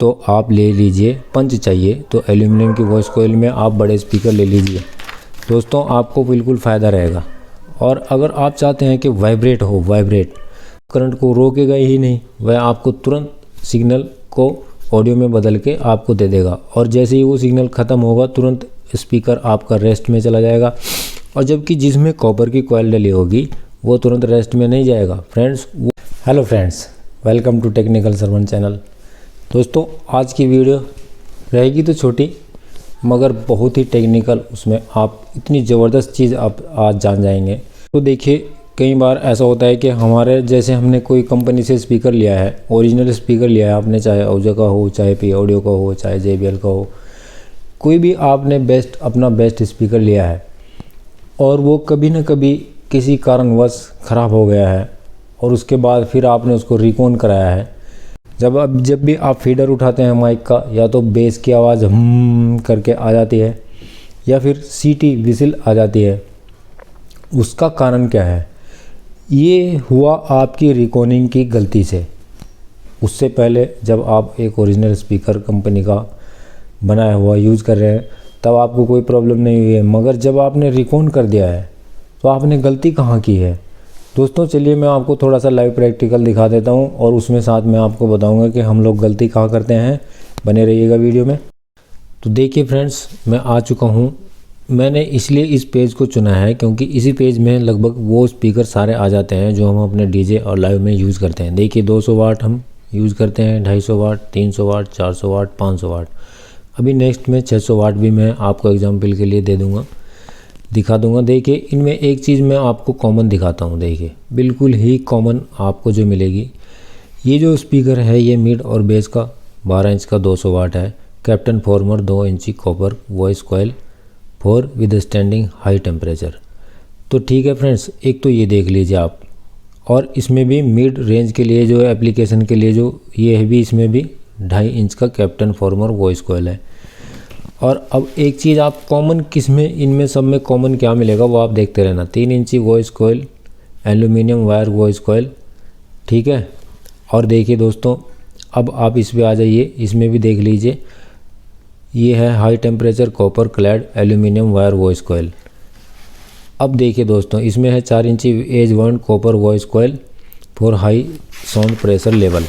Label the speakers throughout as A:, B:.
A: तो आप ले लीजिए पंच चाहिए तो एल्यूमिनियम की वॉइस कॉइल में आप बड़े स्पीकर ले लीजिए दोस्तों, आपको बिल्कुल फ़ायदा रहेगा। और अगर आप चाहते हैं कि वाइब्रेट हो, वाइब्रेट करंट को रोकेगा ही नहीं, वह आपको तुरंत सिग्नल को ऑडियो में बदल के आपको दे देगा और जैसे ही वो सिग्नल ख़त्म होगा तुरंत स्पीकर आपका रेस्ट में चला जाएगा। और जबकि जिसमें कॉपर की कॉइल डली होगी वो तुरंत रेस्ट में नहीं जाएगा friends. Hello friends, welcome to technical Sarvan channel. दोस्तों आज की वीडियो रहेगी तो छोटी मगर बहुत ही टेक्निकल, उसमें आप इतनी ज़बरदस्त चीज़ आप आज जान जाएंगे। तो देखिए कई बार ऐसा होता है कि हमारे जैसे हमने कोई कंपनी से स्पीकर लिया है, ओरिजिनल स्पीकर लिया है आपने, चाहे ओजा का हो, चाहे पी ऑडियो का हो, चाहे JBL का हो, कोई भी आपने अपना बेस्ट स्पीकर लिया है और वो कभी ना कभी किसी कारणवश ख़राब हो गया है और उसके बाद फिर आपने उसको रिकॉन कराया है। जब भी आप फीडर उठाते हैं माइक का, या तो बेस की आवाज़ करके आ जाती है या फिर सीटी विसिल आ जाती है। उसका कारण क्या है? ये हुआ आपकी रिकॉर्डिंग की गलती से। उससे पहले जब आप एक ओरिजिनल स्पीकर कंपनी का बनाया हुआ यूज़ कर रहे हैं तब आपको कोई प्रॉब्लम नहीं हुई है, मगर जब आपने रिकॉर्ड कर दिया है तो आपने गलती कहाँ की है? दोस्तों चलिए मैं आपको थोड़ा सा लाइव प्रैक्टिकल दिखा देता हूँ और उसमें साथ में आपको बताऊँगा कि हम लोग गलती कहाँ करते हैं। बने रहिएगा वीडियो में। तो देखिए फ्रेंड्स, मैं आ चुका हूँ। मैंने इसलिए इस पेज को चुना है क्योंकि इसी पेज में लगभग वो स्पीकर सारे आ जाते हैं जो हम अपने डीजे और लाइव में यूज़ करते हैं। देखिए 200 वाट हम यूज़ करते हैं, 250 वाट, 300 वाट, 400 वाट, 500 वाट। अभी नेक्स्ट में 600 वाट भी मैं आपको एग्जाम्पल के लिए दिखा दूंगा। देखिए इनमें एक चीज़ मैं आपको कॉमन दिखाता हूँ। देखिए बिल्कुल ही कॉमन आपको जो मिलेगी, ये जो स्पीकर है ये मिड और बेस का 12 इंच का 200 वाट है। कैप्टन फॉर्मर 2 इंची copper voice coil for with standing high temperature. तो ठीक है फ्रेंड्स, एक तो ये देख लीजिए आप। और इसमें भी मिड रेंज के लिए जो एप्लीकेशन के लिए जो ये है भी, इसमें भी 2.5 इंच का कैप्टन फॉर्मर वॉइस कॉइल है। और अब एक चीज़ आप कॉमन किसमें, इनमें सब में कॉमन क्या मिलेगा वो आप देखते रहना। 3 इंची voice coil, aluminium wire voice coil, ठीक है। और देखिए दोस्तों अब आप इस पे आ जाइए, इसमें भी देख लीजिए, ये है high temperature copper clad aluminium wire voice coil. अब देखिए दोस्तों इसमें है 4 इंची edge one copper voice coil for high sound pressure level.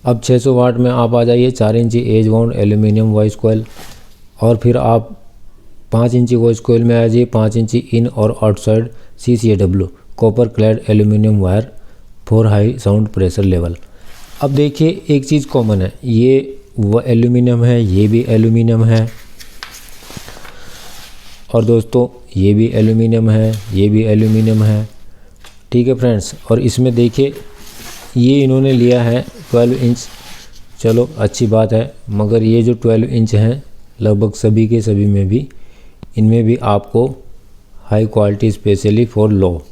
A: अब 600 वाट में आप आ जाइए, 4 इंची edge wound aluminium voice coil. और फिर आप 5 इंची वॉइस कॉइल में आ जाइए, 5 इंची इन और outside CCAW copper clad aluminium wire for high sound pressure level. अब देखिए एक चीज़ कॉमन है, ये वो एल्यूमिनियम है, ये भी एल्यूमिनियम है, और दोस्तों ये भी एल्यूमिनियम है, ये भी एल्यूमिनियम है, ठीक है फ्रेंड्स। और इसमें देखिए ये इन्होंने लिया है 12 इंच, चलो अच्छी बात है, मगर ये जो 12 इंच हैं लगभग सभी के सभी में भी, इनमें भी आपको high quality specially for low,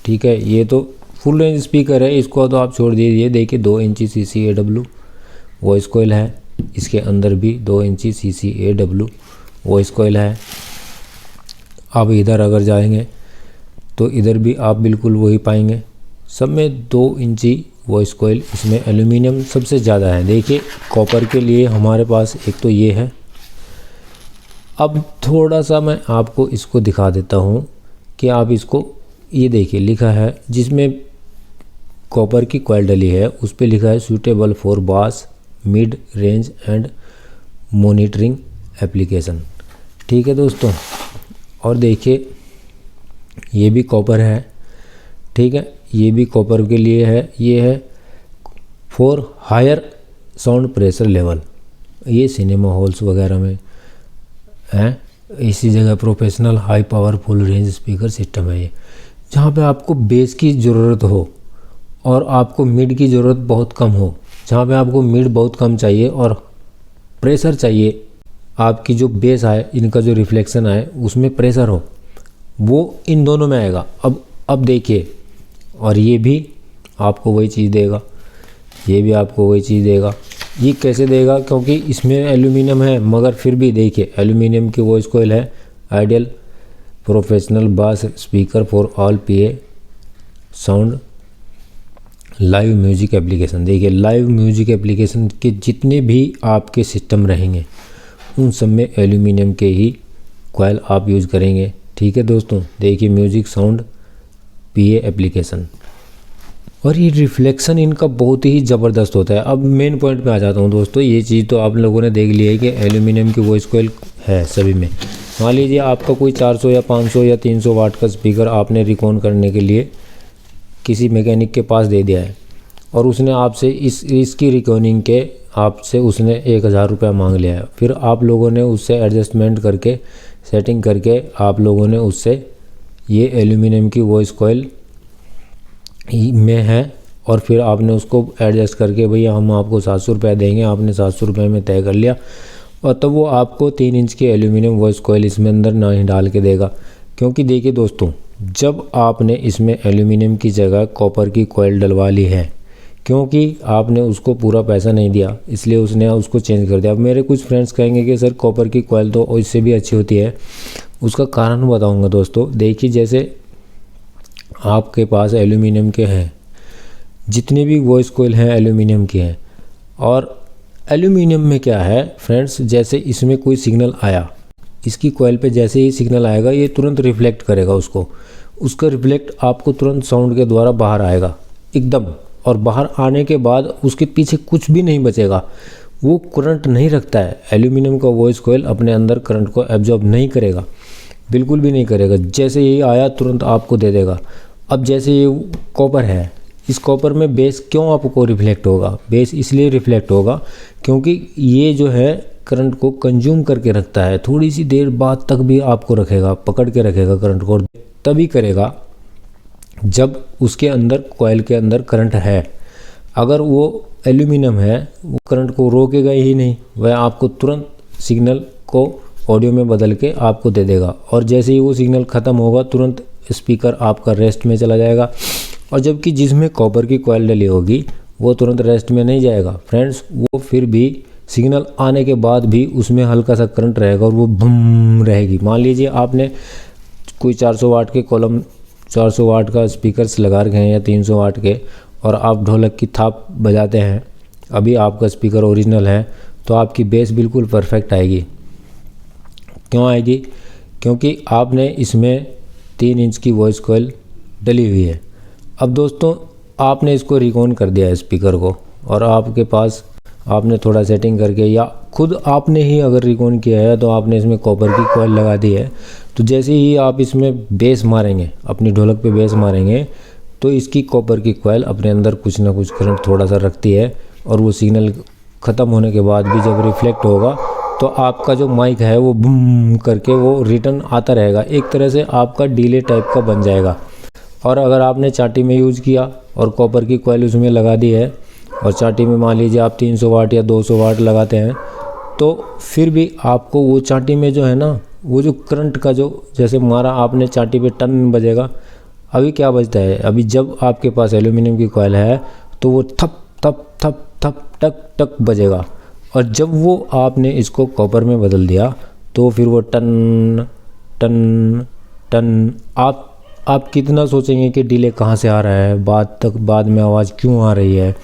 A: ठीक है। ये तो फुल रेंज स्पीकर है, इसको तो आप छोड़ दीजिए। देखिए 2 इंची CCAW वॉइस कॉइल है, इसके अंदर भी 2 इंची CCAW वॉइस कॉइल है। आप इधर अगर जाएंगे तो इधर भी आप बिल्कुल वही पाएंगे, सब में 2 इंची वॉइस कॉइल। इसमें एल्यूमिनियम सबसे ज़्यादा है। देखिए कॉपर के लिए हमारे पास एक तो ये है। अब थोड़ा सा मैं आपको इसको दिखा देता हूँ कि आप इसको, ये देखिए लिखा है जिसमें कॉपर की कॉइल डली है उस पर लिखा है सूटेबल फॉर बास mid range and monitoring application, ठीक है दोस्तों। और देखिए ये भी कॉपर है, ठीक है, ये भी कॉपर के लिए है। ये है for higher sound pressure level, ये सिनेमा हॉल्स वगैरह में है, इसी जगह professional high power full range speaker system है ये, जहाँ पे आपको बेस की ज़रूरत हो और आपको मिड की ज़रूरत बहुत कम हो। जहाँ पे आपको मिड बहुत कम चाहिए और प्रेशर चाहिए, आपकी जो बेस आए, इनका जो रिफ्लेक्शन आए उसमें प्रेशर हो, वो इन दोनों में आएगा। अब देखिए, और ये भी आपको वही चीज़ देगा, ये भी आपको वही चीज़ देगा। ये कैसे देगा? क्योंकि इसमें एल्यूमिनियम है, मगर फिर भी देखिए एल्यूमिनियम की वॉइस कॉइल है। आइडियल प्रोफेशनल बास speaker for all PA sound live music application. देखिए लाइव म्यूजिक एप्लीकेशन के जितने भी आपके सिस्टम रहेंगे उन सब में एल्यूमिनियम के ही कॉइल आप यूज़ करेंगे। ठीक है दोस्तों, देखिए म्यूजिक साउंड पीए एप्लीकेशन, और ये रिफ्लेक्शन इनका बहुत ही ज़बरदस्त होता है। अब मेन पॉइंट पे आ जाता हूँ दोस्तों। ये चीज़ तो आप लोगों ने देख लिया है कि एल्यूमिनियम की वॉइस कॉइल है सभी में। मान लीजिए आपका कोई 400 या 500 या 300 वाट का स्पीकर आपने रिकॉर्ड करने के लिए किसी मैकेनिक के पास दे दिया है, और उसने आपसे इसकी रिकॉर्डिंग के आपसे उसने 1000 रुपया मांग लिया है। फिर आप लोगों ने उससे एडजस्टमेंट करके सेटिंग करके आप लोगों ने उससे ये एल्यूमिनियम की वॉइस कॉइल में है, और फिर आपने उसको एडजस्ट करके भैया हम आपको 700 रुपया देंगे, आपने 700 रुपये में तय कर लिया, और तब वो आपको 3 इंच की एल्यूमिनियम वॉइस कॉइल इसमें अंदर ना ही डाल के देगा। क्योंकि देखिए दोस्तों, जब आपने इसमें एल्यूमिनियम की जगह कॉपर की कॉइल डलवा ली है, क्योंकि आपने उसको पूरा पैसा नहीं दिया इसलिए उसने उसको चेंज कर दिया। अब मेरे कुछ फ्रेंड्स कहेंगे कि सर कॉपर की कॉइल तो इससे भी अच्छी होती है, उसका कारण बताऊंगा दोस्तों। देखिए जैसे आपके पास एल्यूमिनियम के हैं, जितनी भी वॉइस कॉइल हैं एल्यूमिनियम की हैं, और एल्यूमिनियम में क्या है फ्रेंड्स, जैसे इसमें कोई सिग्नल आया, इसकी कॉइल पे जैसे ही सिग्नल आएगा ये तुरंत रिफ्लेक्ट करेगा उसका रिफ्लेक्ट आपको तुरंत साउंड के द्वारा बाहर आएगा एकदम, और बाहर आने के बाद उसके पीछे कुछ भी नहीं बचेगा। वो करंट नहीं रखता है, एल्यूमिनियम का वॉइस कॉइल अपने अंदर करंट को एब्जॉर्ब नहीं करेगा, बिल्कुल भी नहीं करेगा। जैसे ये आया तुरंत आपको दे देगा। अब जैसे ये कॉपर है, इस कॉपर में बेस क्यों आपको रिफ्लेक्ट होगा? बेस इसलिए रिफ्लेक्ट होगा क्योंकि ये जो है करंट को कंज्यूम करके रखता है, थोड़ी सी देर बाद तक भी आपको रखेगा, पकड़ के रखेगा करंट को, तभी करेगा जब उसके अंदर कॉइल के अंदर करंट है। अगर वो एल्यूमिनियम है वो करंट को रोकेगा ही नहीं, वह आपको तुरंत सिग्नल को ऑडियो में बदल के आपको दे देगा, और जैसे ही वो सिग्नल ख़त्म होगा तुरंत स्पीकर आपका रेस्ट में चला जाएगा। और जबकि जिसमें कॉपर की कॉइल डली होगी वो तुरंत रेस्ट में नहीं जाएगा फ्रेंड्स, वो फिर भी सिग्नल आने के बाद भी उसमें हल्का सा करंट रहेगा और वो बम रहेगी। मान लीजिए आपने कोई 400 वाट के कॉलम 400 वाट का स्पीकर्स लगा रखे हैं या 300 वाट के, और आप ढोलक की थाप बजाते हैं, अभी आपका स्पीकर ओरिजिनल है, तो आपकी बेस बिल्कुल परफेक्ट आएगी। क्यों आएगी? क्योंकि आपने इसमें 3 इंच की वॉइस कॉइल डली हुई है। अब दोस्तों आपने इसको रिकॉर्ड कर दिया है स्पीकर को, और आपके पास आपने थोड़ा सेटिंग करके या खुद आपने ही अगर रिकॉर्ड किया है तो आपने इसमें कॉपर की कॉइल लगा दी है, तो जैसे ही आप इसमें बेस मारेंगे, अपनी ढोलक पे बेस मारेंगे, तो इसकी कॉपर की कॉइल अपने अंदर कुछ ना कुछ करंट थोड़ा सा रखती है, और वो सिग्नल ख़त्म होने के बाद भी जब रिफ्लेक्ट होगा तो आपका जो माइक है वो बूम करके वो रिटर्न आता रहेगा, एक तरह से आपका डिले टाइप का बन जाएगा। और अगर आपने चाटी में यूज़ किया और कॉपर की कॉइल उसमें लगा दी है, और चाटी में मान लीजिए आप 300 वाट या 200 वाट लगाते हैं, तो फिर भी आपको वो चाटी में जो है ना, वो जो करंट का जो जैसे मारा आपने चाटी पे टन बजेगा, अभी क्या बजता है, अभी जब आपके पास एल्यूमिनियम की कॉइल है तो वो थप थप थप थप टक टक बजेगा, और जब वो आपने इसको कॉपर में बदल दिया तो फिर वो टन टन टन। आप कितना सोचेंगे कि डिले कहाँ से आ रहा है, बाद में आवाज़ क्यों आ रही है,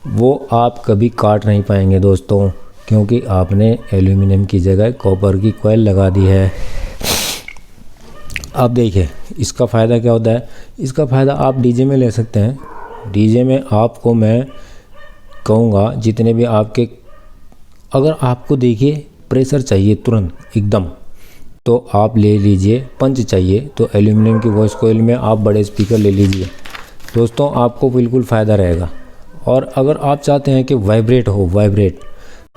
A: वो आप कभी काट नहीं पाएंगे दोस्तों, क्योंकि आपने एल्यूमिनियम की जगह कॉपर की कॉइल लगा दी है। आप देखिए इसका फ़ायदा क्या होता है। इसका फ़ायदा आप डीजे में ले सकते हैं। डीजे में आपको मैं कहूँगा जितने भी आपके, अगर आपको देखिए प्रेशर चाहिए तुरंत एकदम, तो आप ले लीजिए। पंच चाहिए तो एल्यूमिनियम की वॉइस कॉइल में आप बड़े स्पीकर ले लीजिए दोस्तों, आपको बिल्कुल फ़ायदा रहेगा। और अगर आप चाहते हैं कि वाइब्रेट,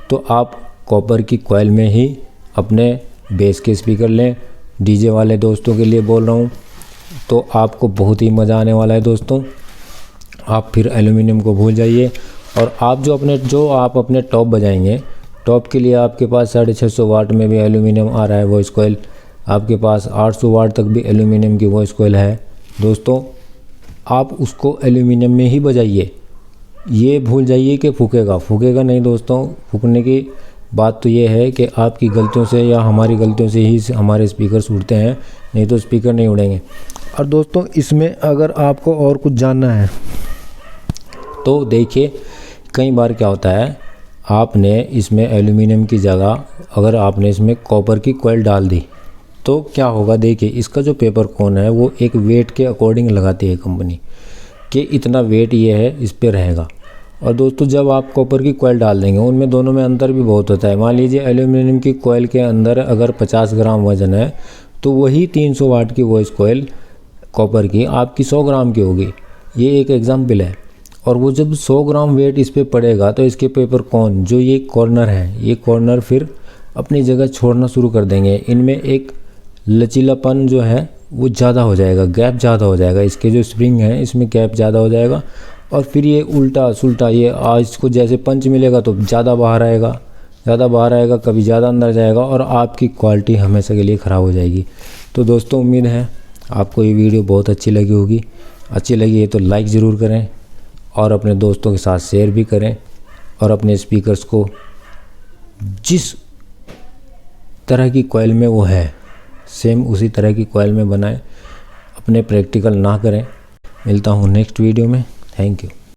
A: तो आप कॉपर की कॉइल में ही अपने बेस के स्पीकर लें। डीजे वाले दोस्तों के लिए बोल रहा हूँ, तो आपको बहुत ही मज़ा आने वाला है दोस्तों। आप फिर एल्यूमिनियम को भूल जाइए, और आप जो आप अपने टॉप बजाएंगे, टॉप के लिए आपके पास 650 वाट में भी एल्यूमिनियम आ रहा है वॉइस कॉइल, आपके पास 800 वाट तक भी एल्यूमिनियम की वॉइस कॉइल है दोस्तों। आप उसको एल्यूमिनियम में ही बजाइए, ये भूल जाइए कि फूकेगा नहीं दोस्तों। फूकने की बात तो ये है कि आपकी गलतियों से या हमारी गलतियों से ही हमारे स्पीकर उड़ते हैं, नहीं तो स्पीकर नहीं उड़ेंगे। और दोस्तों इसमें अगर आपको और कुछ जानना है तो देखिए कई बार क्या होता है, आपने इसमें एल्यूमिनियम की जगह अगर आपने इसमें कॉपर की कॉइल डाल दी तो क्या होगा, देखिए इसका जो पेपर कोन है वो एक वेट के अकॉर्डिंग लगाती है कंपनी कि इतना वेट ये है इस पे रहेगा। और दोस्तों जब आप कॉपर की कॉइल डाल देंगे उनमें दोनों में अंतर भी बहुत होता है। मान लीजिए एल्यूमिनियम की कॉइल के अंदर अगर 50 ग्राम वजन है तो वही 300 वाट की वॉइस कॉइल कॉपर की आपकी 100 ग्राम की होगी। ये एक एग्जाम्पल है। और वो जब 100 ग्राम वेट इस पे पड़ेगा तो इसके पेपर कोन जो ये कॉर्नर है, ये कॉर्नर फिर अपनी जगह छोड़ना शुरू कर देंगे। इनमें एक लचीलापन जो है वो ज़्यादा हो जाएगा, गैप ज़्यादा हो जाएगा, इसके जो स्प्रिंग है इसमें गैप ज़्यादा हो जाएगा। और फिर ये उल्टा सुल्टा ये इसको जैसे पंच मिलेगा तो ज़्यादा बाहर आएगा, कभी ज़्यादा अंदर जाएगा और आपकी क्वालिटी हमेशा के लिए ख़राब हो जाएगी। तो दोस्तों उम्मीद है आपको ये वीडियो बहुत अच्छी लगी होगी। अच्छी लगी है तो लाइक ज़रूर करें और अपने दोस्तों के साथ शेयर भी करें। और अपने स्पीकर्स को जिस तरह की कॉइल में वो है सेम उसी तरह की कॉइल में बनाएं, अपने प्रैक्टिकल ना करें। मिलता हूँ नेक्स्ट वीडियो में। Thank you.